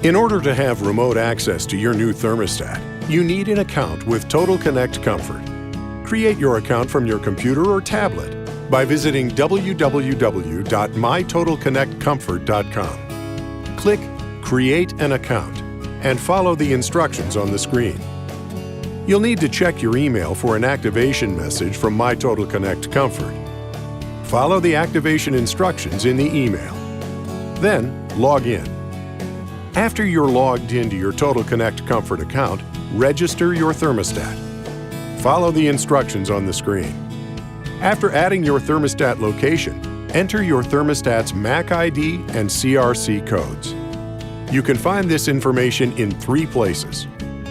In order to have remote access to your new thermostat, you need an account with Total Connect Comfort. Create your account from your computer or tablet by visiting www.mytotalconnectcomfort.com. Click Create an Account and follow the instructions on the screen. You'll need to check your email for an activation message from My Total Connect Comfort. Follow the activation instructions in the email. Then, log in. After you're logged into your Total Connect Comfort account, register your thermostat. Follow the instructions on the screen. After adding your thermostat location, enter your thermostat's MAC ID and CRC codes. You can find this information in 3 places: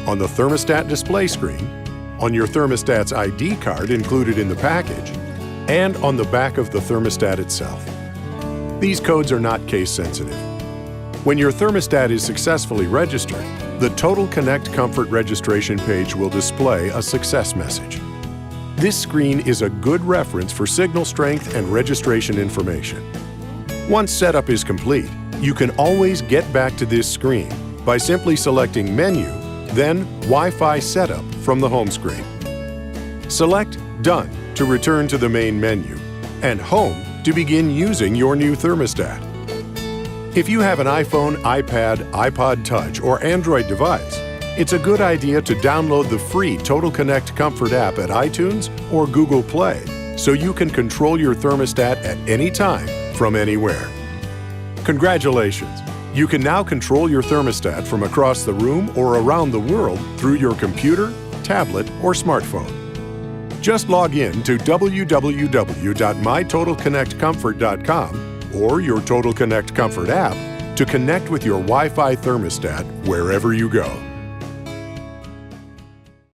on the thermostat display screen, on your thermostat's ID card included in the package, and on the back of the thermostat itself. These codes are not case sensitive. When your thermostat is successfully registered, the Total Connect Comfort registration page will display a success message. This screen is a good reference for signal strength and registration information. Once setup is complete, you can always get back to this screen by simply selecting Menu, then Wi-Fi Setup from the home screen. Select Done to return to the main menu, and Home to begin using your new thermostat. If you have an iPhone, iPad, iPod Touch, or Android device, it's a good idea to download the free Total Connect Comfort app at iTunes or Google Play so you can control your thermostat at any time from anywhere. Congratulations! You can now control your thermostat from across the room or around the world through your computer, tablet, or smartphone. Just log in to www.mytotalconnectcomfort.com or your Total Connect Comfort app to connect with your Wi-Fi thermostat wherever you go.